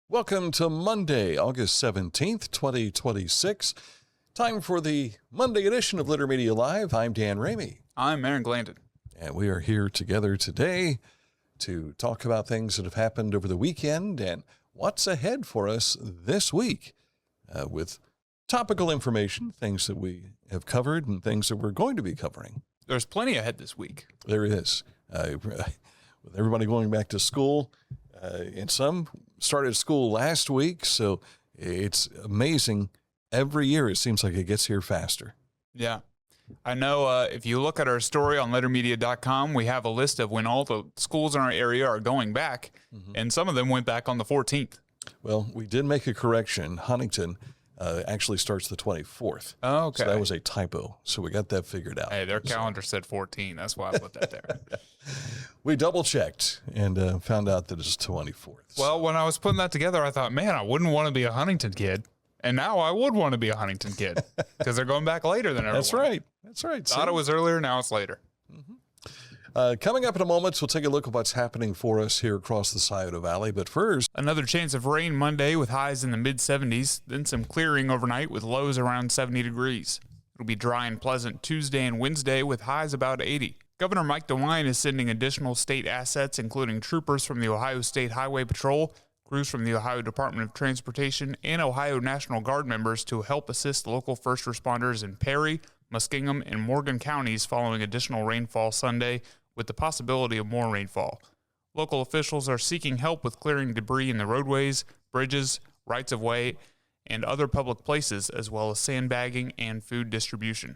Welcome to Monday, August 17th, 2026. Time for the Monday edition of Litter Media Live. I'm Dan Ramey. I'm Aaron Glandon. And we are here together today to talk about things that have happened over the weekend and what's ahead for us this week with topical information, things that we have covered and things that we're going to be covering. There's plenty ahead this week. There is. With everybody going back to school, and some started school last week, so it's amazing. Every year it seems like it gets here faster. Yeah. I know if you look at our story on lettermedia.com, we have a list of when all the schools in our area are going back, and some of them went back on the 14th. Well, we did make a correction. Huntington actually starts the 24th. Oh, okay. So that was a typo. So we got that figured out. Hey, their calendar said 14. That's why I put that there. We double-checked and found out that it's 24th. Well, when I was putting that together, I thought, man, I wouldn't want to be a Huntington kid. And now I would want to be a Huntington kid because they're going back later than everyone. That's right. That's right. Thought it was earlier, now it's later. Coming up in a moment, we'll take a look at what's happening for us here across the Scioto Valley. But first, another chance of rain Monday with highs in the mid-70s, then some clearing overnight with lows around 70 degrees. It'll be dry and pleasant Tuesday and Wednesday with highs about 80. Governor Mike DeWine is sending additional state assets, including troopers from the Ohio State Highway Patrol, crews from the Ohio Department of Transportation, and Ohio National Guard members to help assist local first responders in Perry, Muskingum, and Morgan counties following additional rainfall Sunday, with the possibility of more rainfall. Local officials are seeking help with clearing debris in the roadways, bridges, rights-of-way, and other public places, as well as sandbagging and food distribution.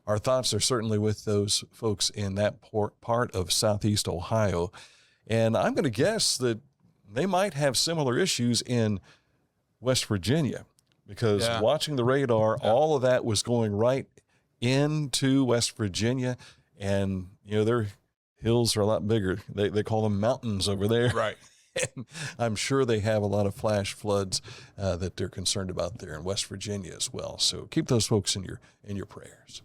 Our thoughts are certainly with those folks in that part of southeast Ohio. And I'm going to guess that they might have similar issues in West Virginia because watching the radar, all of that was going right into West Virginia. And, you know, their hills are a lot bigger. They call them mountains over there. Right. And I'm sure they have a lot of flash floods that they're concerned about there in West Virginia as well. So keep those folks in your prayers.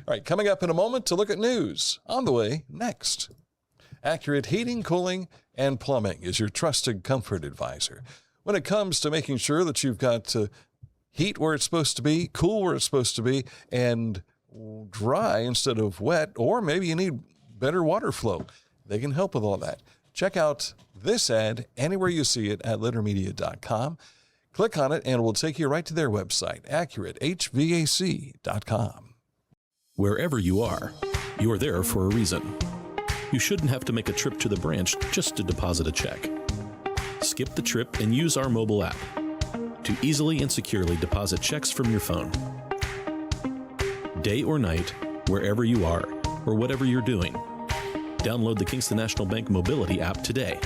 All right, coming up in a moment to look at news. On the way next. Accurate Heating, Cooling, and Plumbing is your trusted comfort advisor. When it comes to making sure that you've got heat where it's supposed to be, cool where it's supposed to be, and dry instead of wet, or maybe you need better water flow. They can help with all that. Check out this ad anywhere you see it at lettermedia.com. Click on it and it will take you right to their website, accuratehvac.com. Wherever you are there for a reason. You shouldn't have to make a trip to the branch just to deposit a check. Skip the trip and use our mobile app to easily and securely deposit checks from your phone. Day or night, wherever you are, or whatever you're doing. Download the Kingston National Bank Mobility app today.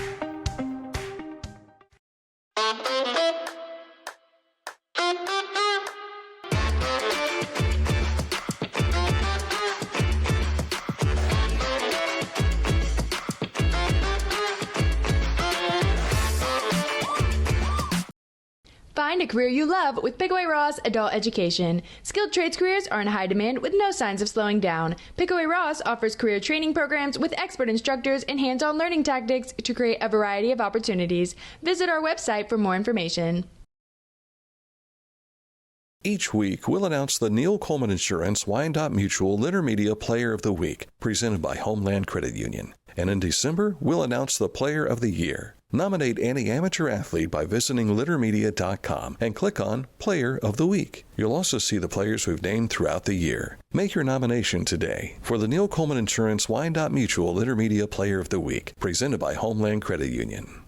Find a career you love with Pickaway Ross Adult Education. Skilled trades careers are in high demand with no signs of slowing down. Pickaway Ross offers career training programs with expert instructors and hands-on learning tactics to create a variety of opportunities. Visit our website for more information. Each week, we'll announce the Neil Coleman Insurance Wyandotte Mutual Litter Media Player of the Week, presented by Homeland Credit Union. And in December, we'll announce the Player of the Year. Nominate any amateur athlete by visiting littermedia.com and click on Player of the Week. You'll also see the players we've named throughout the year. Make your nomination today for the Neil Coleman Insurance Wyandotte Mutual Litter Media Player of the Week, presented by Homeland Credit Union.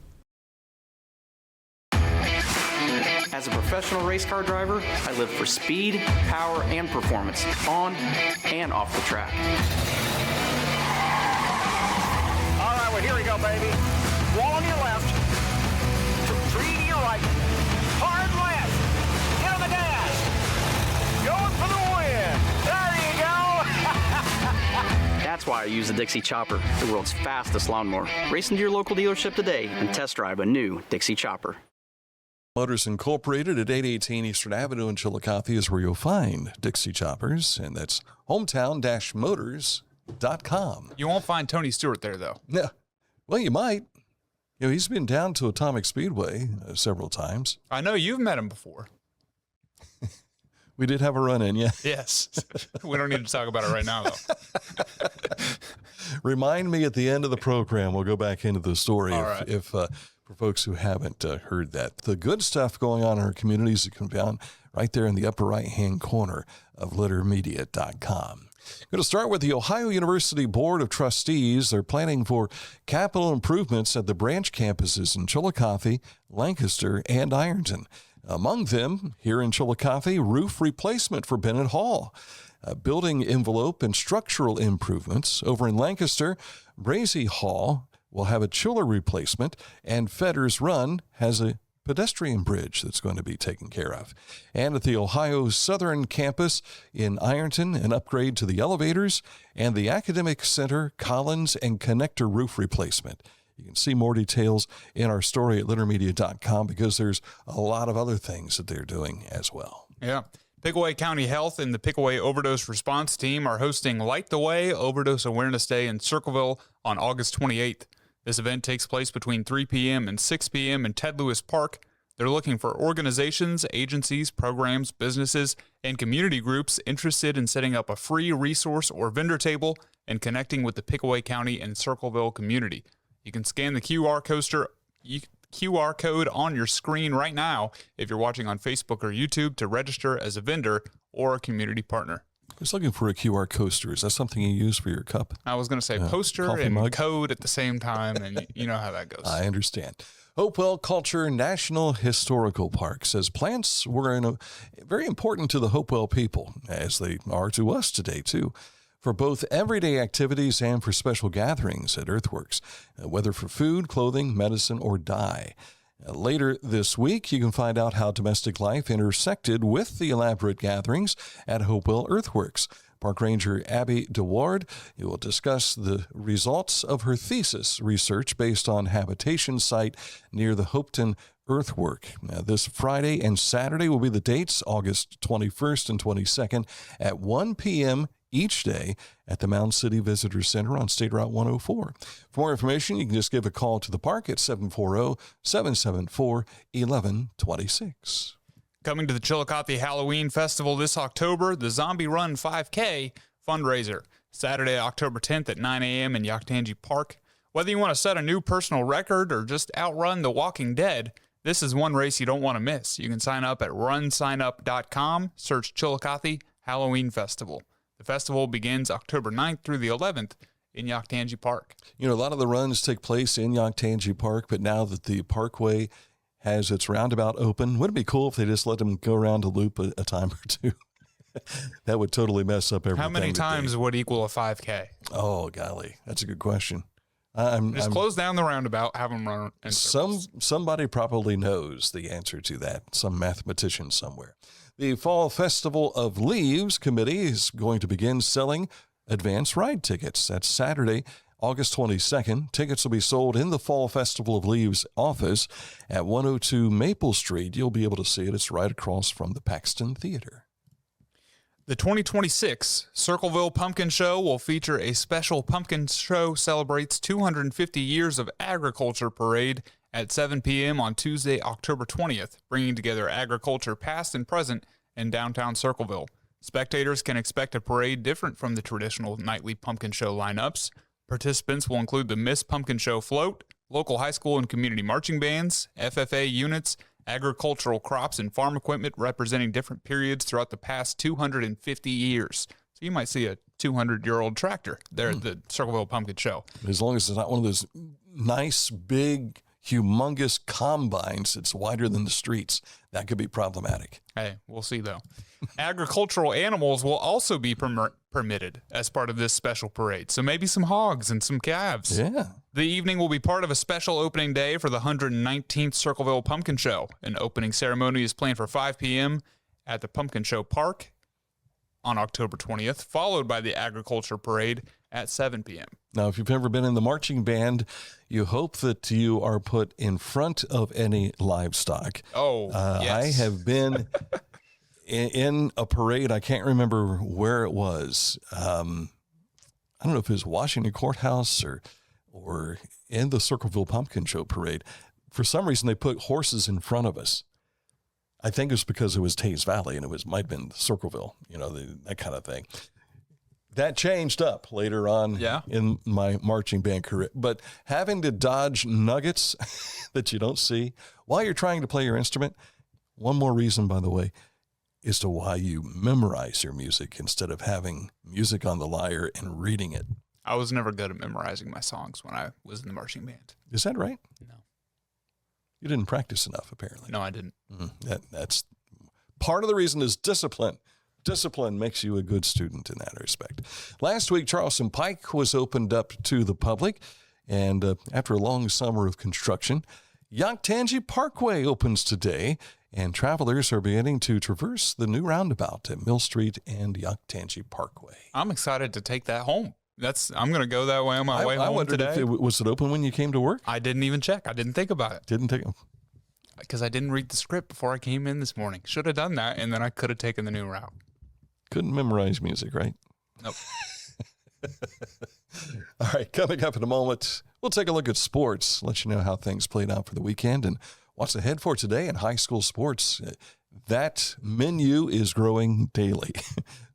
As a professional race car driver, I live for speed, power, and performance, on and off the track. All right, well, here we go, baby. Wall on your left, three to your right, hard left, get on the gas, going for the win. There you go. That's why I use the Dixie Chopper, the world's fastest lawnmower. Race into your local dealership today and test drive a new Dixie Chopper. Motors Incorporated at 818 Eastern Avenue in Chillicothe is where you'll find Dixie Choppers, and that's hometown-motors.com. You won't find Tony Stewart there, though. Yeah. Well, you might. You know, he's been down to Atomic Speedway several times. I know you've met him before. We did have a run-in, yeah. Yes. We don't need to talk about it right now, though. Remind me at the end of the program. We'll go back into the story if for folks who haven't heard that. The good stuff going on in our communities that can be found right there in the upper right-hand corner of littermedia.com. Going to start with the Ohio University Board of Trustees. They're planning for capital improvements at the branch campuses in Chillicothe, Lancaster, and Ironton. Among them, here in Chillicothe, roof replacement for Bennett Hall, building envelope and structural improvements. Over in Lancaster, Brazy Hall will have a chiller replacement, and Fedders Run has a pedestrian bridge that's going to be taken care of. And at the Ohio Southern Campus in Ironton, an upgrade to the elevators, and the Academic Center Collins and Connector roof replacement. You can see more details in our story at littermedia.com because there's a lot of other things that they're doing as well. Yeah. Pickaway County Health and the Pickaway Overdose Response Team are hosting Light the Way Overdose Awareness Day in Circleville on August 28th. This event takes place between 3 p.m. and 6 p.m. in Ted Lewis Park. They're looking for organizations, agencies, programs, businesses, and community groups interested in setting up a free resource or vendor table and connecting with the Pickaway County and Circleville community. You can scan the QR code on your screen right now if you're watching on Facebook or YouTube to register as a vendor or a community partner. I was looking for a QR coaster. Is that something you use for your cup? I was going to say poster and mug? Code at the same time, and you know how that goes. I understand. Hopewell Culture National Historical Park says plants were very important to the Hopewell people, as they are to us today, too, for both everyday activities and for special gatherings at Earthworks, whether for food, clothing, medicine, or dye. Later this week, you can find out how domestic life intersected with the elaborate gatherings at Hopewell Earthworks. Park Ranger Abby DeWard will discuss the results of her thesis research based on habitation site near the Hopeton Earthwork. This Friday and Saturday will be the dates, August 21st and 22nd at 1 p.m. each day at the Mound City Visitor Center on State Route 104. For more information, you can just give a call to the park at 740-774-1126. Coming to the Chillicothe Halloween Festival this October, the Zombie Run 5K fundraiser, Saturday, October 10th at 9 a.m. in Yoctangee Park. Whether you want to set a new personal record or just outrun the Walking Dead, this is one race you don't want to miss. You can sign up at runsignup.com, search Chillicothe Halloween Festival. The festival begins October 9th through the 11th in Yoctangee Park. You know, a lot of the runs take place in Yoctangee Park, but now that the Parkway has its roundabout open, wouldn't it be cool if they just let them go around a loop a time or two? That would totally mess up everything. How many times would equal a 5K? Oh, golly. That's a good question. Close down the roundabout, have them run in circles. Somebody probably knows the answer to that, some mathematician somewhere. The Fall Festival of Leaves Committee is going to begin selling advance ride tickets. That's Saturday, August 22nd. Tickets will be sold in the Fall Festival of Leaves office at 102 Maple Street. You'll be able to see it. It's right across from the Paxton Theater. The 2026 Circleville Pumpkin Show will feature a special pumpkin show celebrates 250 years of agriculture parade at 7 p.m. on Tuesday, October 20th, bringing together agriculture past and present in downtown Circleville. Spectators can expect a parade different from the traditional nightly pumpkin show lineups. Participants will include the Miss Pumpkin Show float, local high school and community marching bands, FFA units, agricultural crops and farm equipment representing different periods throughout the past 250 years. So you might see a 200-year-old tractor there at the Circleville Pumpkin Show. As long as it's not one of those nice, big, humongous combines that's wider than the streets, that could be problematic. Hey, we'll see, though. Agricultural animals will also be permitted as part of this special parade, so maybe some hogs and some calves. Yeah. The evening will be part of a special opening day for the 119th Circleville Pumpkin Show. An opening ceremony is planned for 5 p.m. at the Pumpkin Show Park on October 20th, followed by the Agriculture Parade at 7 p.m. Now, if you've ever been in the marching band, you hope that you are put in front of any livestock. Oh, yes. I have been in a parade. I can't remember where it was. I don't know if it was Washington Courthouse or or in the Circleville Pumpkin Show parade, for some reason they put horses in front of us. I think it's because it was Taze Valley and might have been Circleville, that kind of thing. That changed up later on in my marching band career. But having to dodge nuggets that you don't see while you're trying to play your instrument, one more reason, by the way, is to why you memorize your music instead of having music on the lyre and reading it. I was never good at memorizing my songs when I was in the marching band. Is that right? No. You didn't practice enough, apparently. No, I didn't. That's part of the reason is discipline. Discipline makes you a good student in that respect. Last week, Charleston Pike was opened up to the public, and after a long summer of construction, Yoctangee Parkway opens today, and travelers are beginning to traverse the new roundabout at Mill Street and Yoctangee Parkway. I'm excited to take that home. I'm going to go that way on my way home today. Was it open when you came to work? I didn't even check. I didn't think about it. Didn't think because I didn't read the script before I came in this morning. Should have done that, and then I could have taken the new route. Couldn't memorize music, right? Nope. All right, coming up in a moment, we'll take a look at sports, let you know how things played out for the weekend and what's ahead for today in high school sports. That menu is growing daily.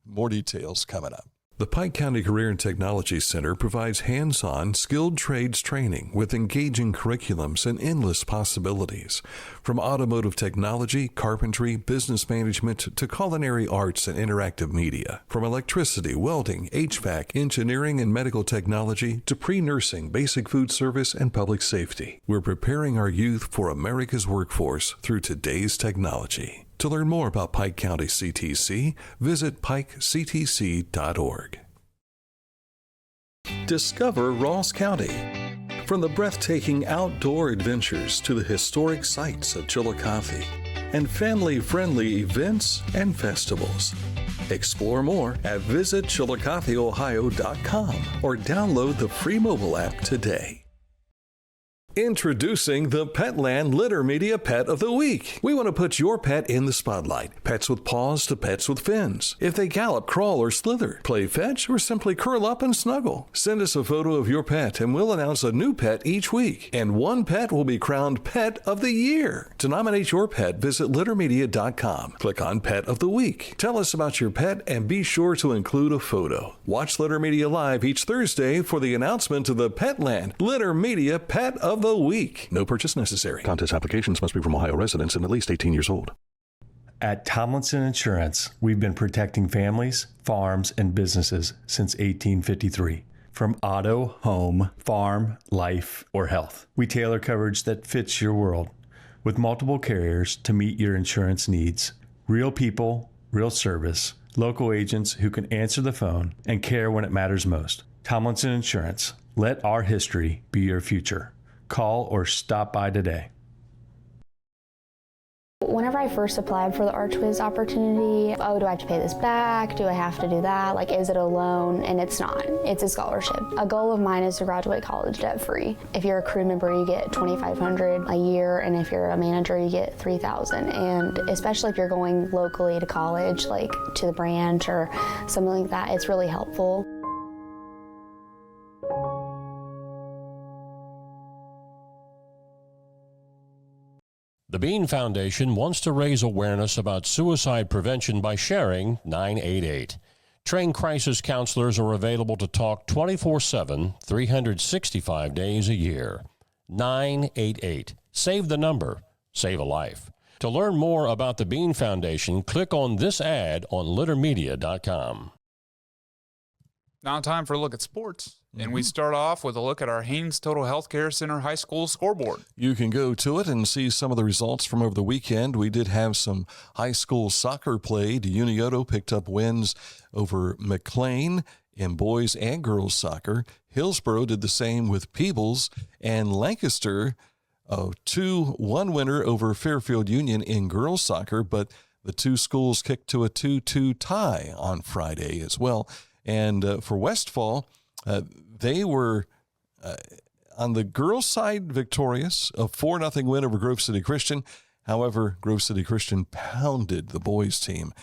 More details coming up. The Pike County Career and Technology Center provides hands-on, skilled trades training with engaging curriculums and endless possibilities. From automotive technology, carpentry, business management, to culinary arts and interactive media. From electricity, welding, HVAC, engineering, and medical technology to pre-nursing, basic food service, and public safety. We're preparing our youth for America's workforce through today's technology. To learn more about Pike County CTC, visit pikectc.org. Discover Ross County. From the breathtaking outdoor adventures to the historic sights of Chillicothe and family-friendly events and festivals. Explore more at visitchillicotheohio.com or download the free mobile app today. Introducing the Petland Litter Media Pet of the Week. We want to put your pet in the spotlight. Pets with paws to pets with fins. If they gallop, crawl, or slither, play fetch, or simply curl up and snuggle. Send us a photo of your pet and we'll announce a new pet each week. And one pet will be crowned Pet of the Year. To nominate your pet, visit littermedia.com. Click on Pet of the Week. Tell us about your pet and be sure to include a photo. Watch Litter Media Live each Thursday for the announcement of the Petland Litter Media Pet of the Week. No purchase necessary. Contest applications must be from Ohio residents and at least 18 years old. At Tomlinson Insurance, we've been protecting families, farms, and businesses since 1853. From auto, home, farm, life, or health. We tailor coverage that fits your world with multiple carriers to meet your insurance needs. Real people, real service, local agents who can answer the phone and care when it matters most. Tomlinson Insurance. Let our history be your future. Call or stop by today. Whenever I first applied for the ArchWiz opportunity, do I have to pay this back? Do I have to do that? Like, is it a loan? And it's not. It's a scholarship. A goal of mine is to graduate college debt-free. If you're a crew member, you get $2,500 a year, and if you're a manager, you get $3,000. And especially if you're going locally to college, like to the branch or something like that, it's really helpful. The Bean Foundation wants to raise awareness about suicide prevention by sharing 988. Trained crisis counselors are available to talk 24/7, 365 days a year. 988. Save the number. Save a life. To learn more about the Bean Foundation, click on this ad on littermedia.com. Now time for a look at sports. And we start off with a look at our Haynes Total Healthcare Center High School scoreboard. You can go to it and see some of the results from over the weekend. We did have some high school soccer played. Unioto picked up wins over McLean in boys and girls soccer. Hillsborough did the same with Peebles, and Lancaster, a 2-1 winner over Fairfield Union in girls soccer, but the two schools kicked to a 2-2 tie on Friday as well. And for Westfall, they were on the girls' side victorious, a 4-0 win over Grove City Christian. However, Grove City Christian pounded the boys' team,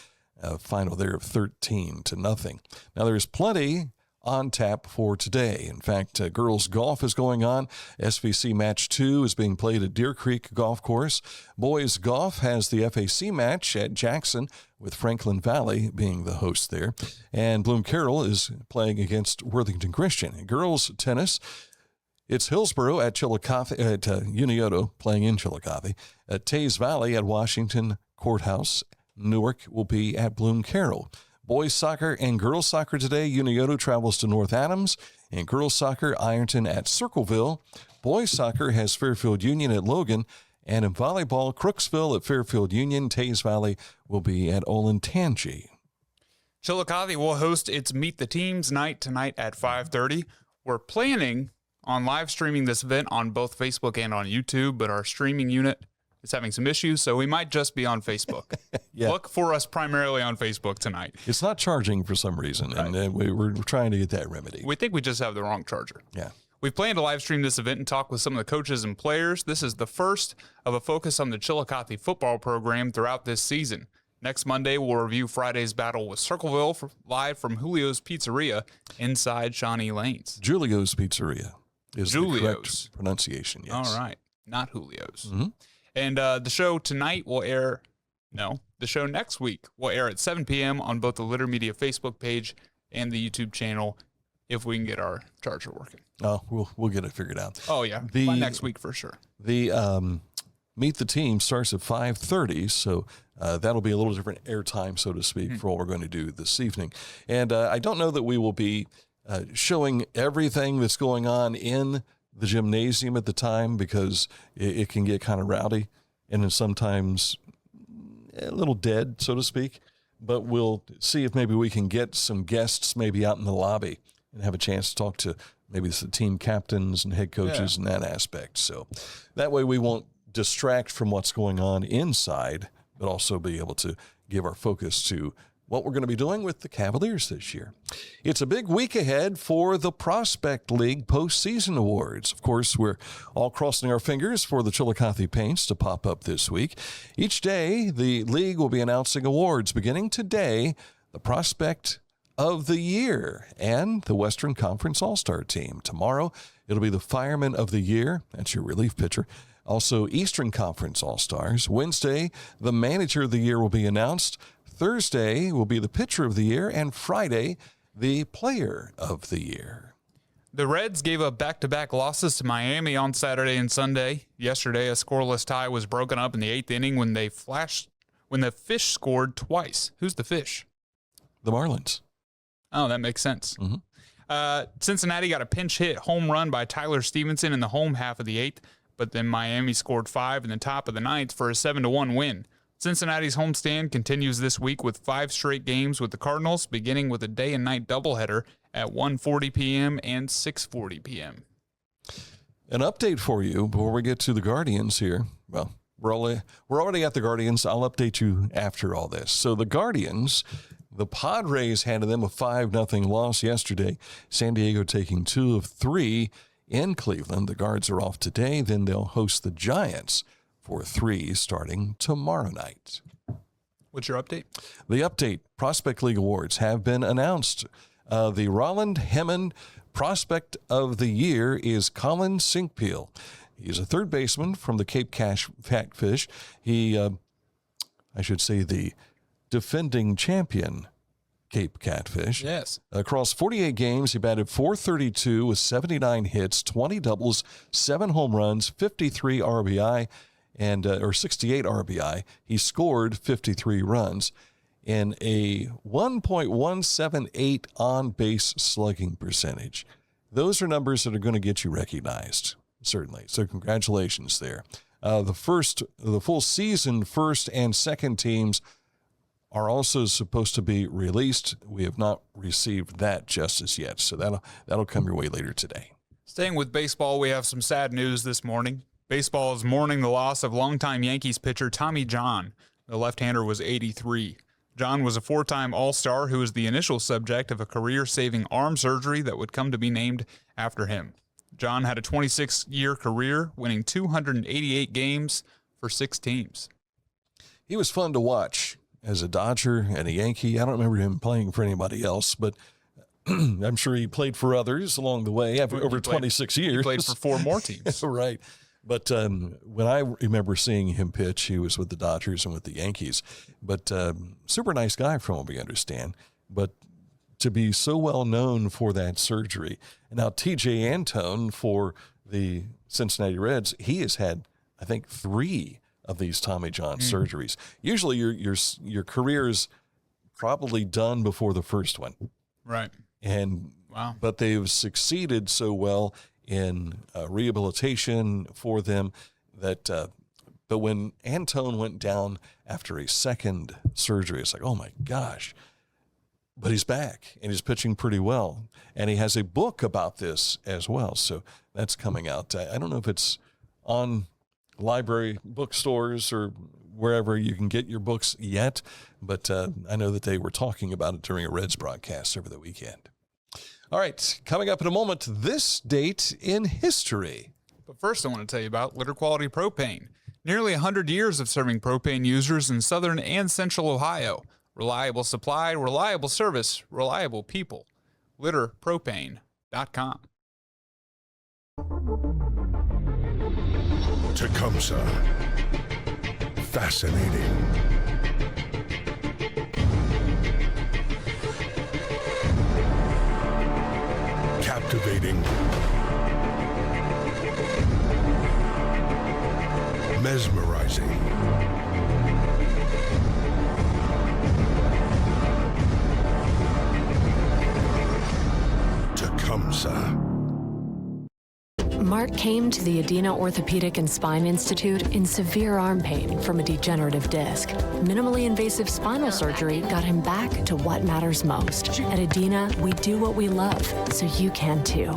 final there of 13-0. Now, there's plenty on tap for today. In fact, girls golf is going on. SVC Match 2 is being played at Deer Creek Golf Course. Boys golf has the FAC match at Jackson, with Franklin Valley being the host there. And Bloom Carroll is playing against Worthington Christian. Girls tennis, it's Hillsborough at Chillicothe, at Unioto playing in Chillicothe. At Tays Valley at Washington Courthouse. Newark will be at Bloom Carroll. Boys soccer and girls soccer today. Unioto travels to North Adams. And girls soccer, Ironton at Circleville. Boys soccer has Fairfield Union at Logan. And in volleyball, Crooksville at Fairfield Union. Tays Valley will be at Olentangy. Chillicothe will host its Meet the Teams night tonight at 5:30. We're planning on live streaming this event on both Facebook and on YouTube, but our streaming unit is having some issues, so we might just be on Facebook. Yeah. Look for us primarily on Facebook tonight. It's not charging for some reason, Right. and we're trying to get that remedy. We think we just have the wrong charger. Yeah. We've planned to live stream this event and talk with some of the coaches and players. This is the first of a focus on the Chillicothe football program throughout this season. Next Monday, we'll review Friday's battle with Circleville live from Julio's Pizzeria inside Shawnee Lanes. Julio's Pizzeria is Julio's. the correct pronunciation, yes. All right. Not Julio's. Mhm. And the show tonight will air, the show next week will air at 7 p.m. on both the Litter Media Facebook page and the YouTube channel if we can get our charger working. Oh, we'll get it figured out. Oh, yeah. By next week for sure. The Meet the Team starts at 5:30, so that'll be a little different airtime, so to speak, for what we're going to do this evening. And I don't know that we will be showing everything that's going on in the gymnasium at the time, because it can get kind of rowdy and then sometimes a little dead, so to speak. But we'll see if maybe we can get some guests maybe out in the lobby and have a chance to talk to maybe the team captains and head coaches in that aspect. So that way we won't distract from what's going on inside, but also be able to give our focus to what we're going to be doing with the Cavaliers this year. It's a big week ahead for the Prospect League postseason awards. Of course, we're all crossing our fingers for the Chillicothe Paints to pop up this week. Each day, the league will be announcing awards. Beginning today, the Prospect of the Year and the Western Conference All-Star Team. Tomorrow, it'll be the Fireman of the Year. That's your relief pitcher. Also, Eastern Conference All-Stars. Wednesday, the Manager of the Year will be announced. Thursday will be the Pitcher of the Year. And Friday, the Player of the Year. The Reds gave up back-to-back losses to Miami on Saturday and Sunday. Yesterday, a scoreless tie was broken up in the 8th inning when the Fish scored twice. Who's the Fish? The Marlins. Oh, that makes sense. Mm-hmm. Cincinnati got a pinch hit home run by Tyler Stevenson in the home half of the 8th, but then Miami scored 5 in the top of the 9th for a 7-1 win. Cincinnati's homestand continues this week with 5 straight games with the Cardinals, beginning with a day and night doubleheader at 1:40 p.m. and 6:40 p.m. An update for you before we get to the Guardians here. Well, we're already at the Guardians. I'll update you after all this. So the Guardians, the Padres handed them a 5-0 loss yesterday. San Diego taking 2 of 3 in Cleveland. The Guards are off today. Then they'll host the Giants for 3 starting tomorrow night. What's your update? The update, Prospect League Awards have been announced. The Roland Hemmond Prospect of the Year is Colin Sinkpeel. He's a third baseman from the Cape Catfish. He, I should say, the defending champion Cape Catfish. Yes. Across 48 games, he batted .432 with 79 hits, 20 doubles, 7 home runs, 53 RBI, or 68 RBI. He scored 53 runs in a 1.178 on-base slugging percentage. Those are numbers that are going to get you recognized, certainly. So congratulations there. The full season first and second teams are also supposed to be released. We have not received that just as yet, so that'll come your way later today. Staying with baseball, we have some sad news this morning. Baseball is mourning the loss of longtime Yankees pitcher Tommy John. The left-hander was 83. John was a 4-time All-Star who was the initial subject of a career-saving arm surgery that would come to be named after him. John had a 26-year career, winning 288 games for 6 teams. He was fun to watch as a Dodger and a Yankee. I don't remember him playing for anybody else, but I'm sure he played for others along the way over 26 years. He played for 4 more teams. Right. But when I remember seeing him pitch, he was with the Dodgers and with the Yankees. But super nice guy from what we understand. But to be so well known for that surgery. And now T.J. Antone for the Cincinnati Reds, he has had, I think, 3 of these Tommy John surgeries. Usually your career's probably done before the first one. Right. And wow. But they've succeeded so well in rehabilitation for them that but when Antone went down after a second surgery, it's like, oh my gosh. But he's back and he's pitching pretty well. And he has a book about this as well. So that's coming out. I don't know if it's on library bookstores or wherever you can get your books yet, but I know that they were talking about it during a Reds broadcast over the weekend. All right, coming up in a moment, this date in history. But first I want to tell you about Litter Quality Propane. Nearly 100 years of serving propane users in southern and central Ohio. Reliable supply, reliable service, reliable people. LitterPropane.com. Tecumseh. Fascinating. Captivating. Mesmerizing. Tecumseh. Mark came to the Adena Orthopedic and Spine Institute in severe arm pain from a degenerative disc. Minimally invasive spinal surgery got him back to what matters most. At Adena, we do what we love, so you can too.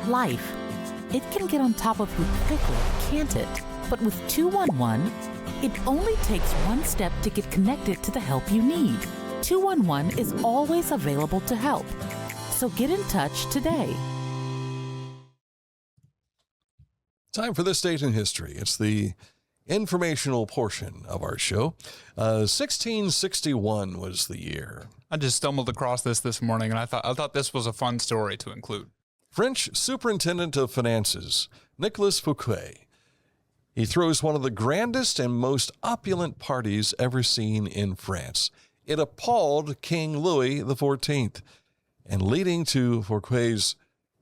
Life. It can get on top of you quickly, can't it? But with 211, it only takes one step to get connected to the help you need. 211 is always available to help. So get in touch today. Time for this date in history. It's the informational portion of our show. 1661 was the year. I just stumbled across this morning, and I thought this was a fun story to include. French Superintendent of Finances, Nicolas Fouquet. He throws one of the grandest and most opulent parties ever seen in France. It appalled King Louis XIV, and leading to Fouquet's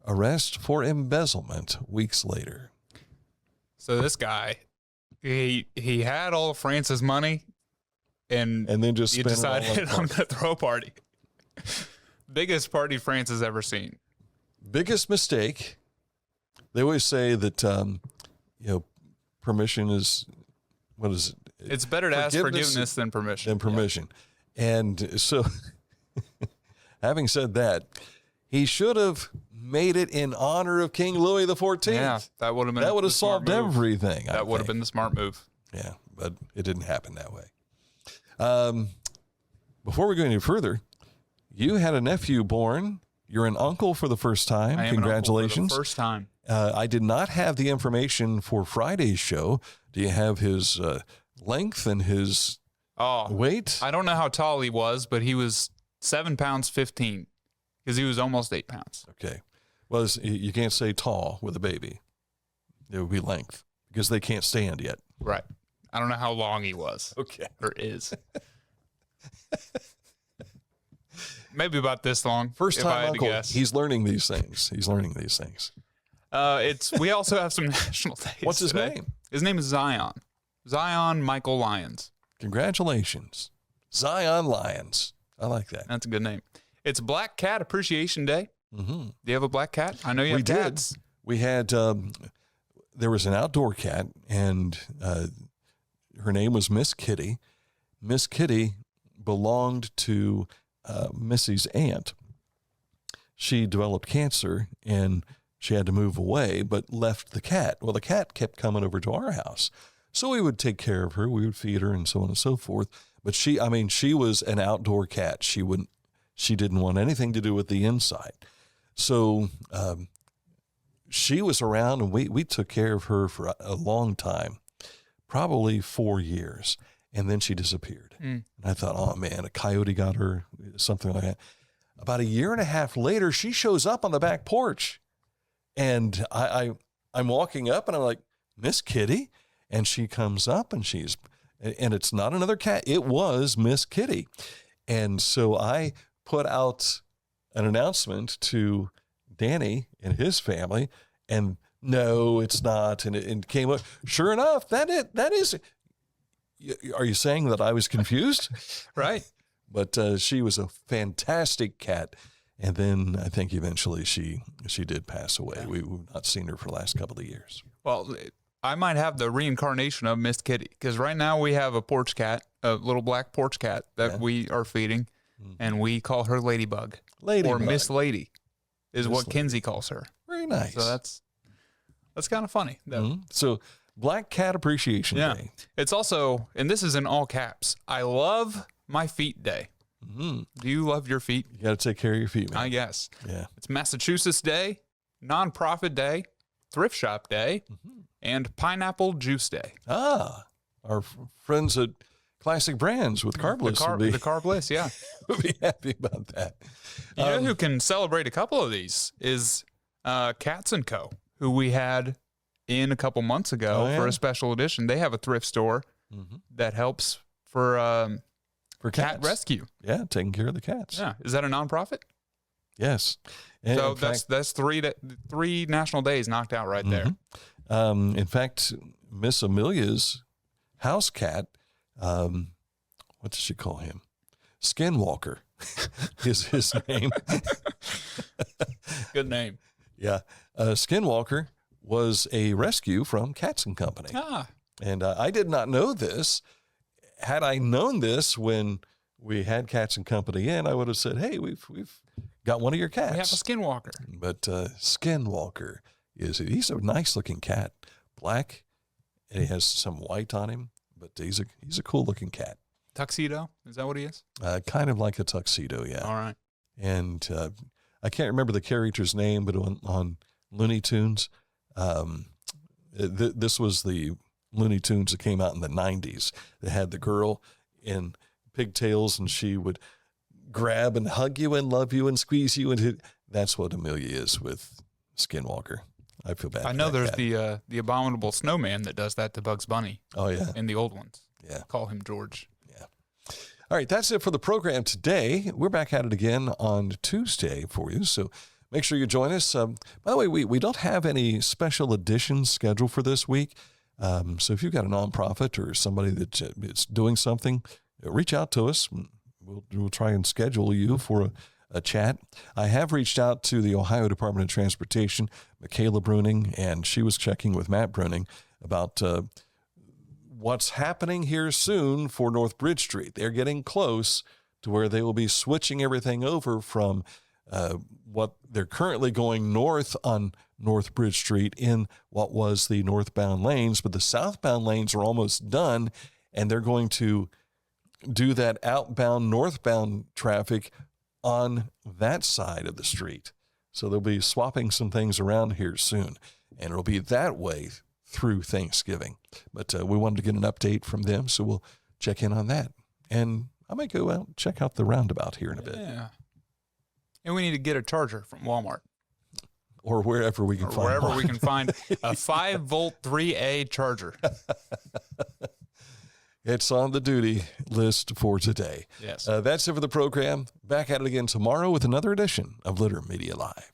arrest for embezzlement weeks later. So this guy, he had all of France's money, and then just he decided I'm going to throw a party. Biggest party France has ever seen. Biggest mistake. They always say that, permission is, what is it? It's better to ask forgiveness than permission. Yeah. And so, having said that, he should have made it in honor of King Louis XIV. Yeah, that would have solved everything. That would have been the smart move. Yeah, but it didn't happen that way. Before we go any further, you had a nephew born. You're an uncle for the first time. I am Congratulations. An uncle for the first time. I did not have the information for Friday's show. Do you have his length and his weight? I don't know how tall he was, but he was 7 pounds 15 because he was almost 8 pounds. Okay. Well, you can't say tall with a baby. It would be length because they can't stand yet. Right. I don't know how long he was. Okay. Or is. Maybe about this long. First if I time had uncle. to guess. He's learning these things. We also have some national days. What's his today. name? His name is Zion. Zion Michael Lyons. Congratulations. Zion Lyons. I like that. That's a good name. It's Black Cat Appreciation Day. Mm-hmm. Do you have a black cat? I know you have cats. We had, there was an outdoor cat, and her name was Miss Kitty. Miss Kitty belonged to Missy's aunt. She developed cancer, and she had to move away, but left the cat. Well, the cat kept coming over to our house. So we would take care of her. We would feed her and so on and so forth. But she was an outdoor cat. She didn't want anything to do with the inside. So she was around, and we took care of her for a long time, probably 4 years. And then she disappeared. And I thought, oh man, a coyote got her, something like that. About a year and a half later, she shows up on the back porch. And I'm walking up, and I'm like, Miss Kitty? And she comes up, and and it's not another cat. It was Miss Kitty. And so I put out an announcement to Danny and his family, and no, it's not. And it came up. Sure enough, that is. Are you saying that I was confused? Right. But she was a fantastic cat. And then I think eventually she did pass away. Yeah. We've not seen her for the last couple of years. Well, I might have the reincarnation of Miss Kitty, because right now we have a porch cat, a little black porch cat that we are feeding, and we call her Ladybug. Or Miss Lady is what Kinsey calls her. Very nice. So that's kind of funny. So Black Cat Appreciation Day. It's also, and this is in all caps, I love my feet day. Do you love your feet? You got to take care of your feet, man. I guess. Yeah. It's Massachusetts Day, Nonprofit Day, Thrift Shop Day, and Pineapple Juice Day. Ah, our friends at Classic Brands with Carbliss. The Carbliss, yeah. Would be happy about that. You know who can celebrate a couple of these is Cats & Co., who we had in a couple months ago for a special edition. They have a thrift store that helps for cat rescue. Yeah, taking care of the cats. Yeah. Is that a nonprofit? Yes. And so that's three national days knocked out right there. In fact, Miss Amelia's house cat, what does she call him? Skinwalker is his name. Good name. Yeah. Skinwalker was a rescue from Cats & Company. And I did not know this. Had I known this when we had Cats & Company in, I would have said, hey, we've got one of your cats. We have a Skinwalker. But Skinwalker he's a nice looking cat. Black, and he has some white on him, but he's a cool looking cat. Tuxedo? Is that what he is? Kind of like a tuxedo, yeah. All right. And I can't remember the character's name, but on Looney Tunes, this was the Looney Tunes that came out in the 90s. They had the girl in pigtails, and she would grab and hug you and love you and squeeze you. And that's what Amelia is with Skinwalker. I feel bad. I know there's the abominable snowman that does that to Bugs Bunny. Oh, yeah. In the old ones. Yeah. Call him George. Yeah. All right, that's it for the program today. We're back at it again on Tuesday for you, so make sure you join us. By the way, we don't have any special editions scheduled for this week. So if you've got a nonprofit or somebody that is doing something, reach out to us. We'll try and schedule you for a chat. I have reached out to the Ohio Department of Transportation, Michaela Bruning, and she was checking with Matt Bruning about what's happening here soon for North Bridge Street. They're getting close to where they will be switching everything over from what they're currently going north on North Bridge Street in what was the northbound lanes, but the southbound lanes are almost done, and they're going to do that outbound, northbound traffic on that side of the street. So they'll be swapping some things around here soon, and it'll be that way through Thanksgiving. But we wanted to get an update from them, so we'll check in on that. And I might go out and check out the roundabout here in a bit. Yeah. And we need to get a charger from Walmart. Or wherever we can find wherever one. we can find a 5-volt 3A charger. It's on the duty list for today. Yes. That's it for the program. Back at it again tomorrow with another edition of Litter Media Live.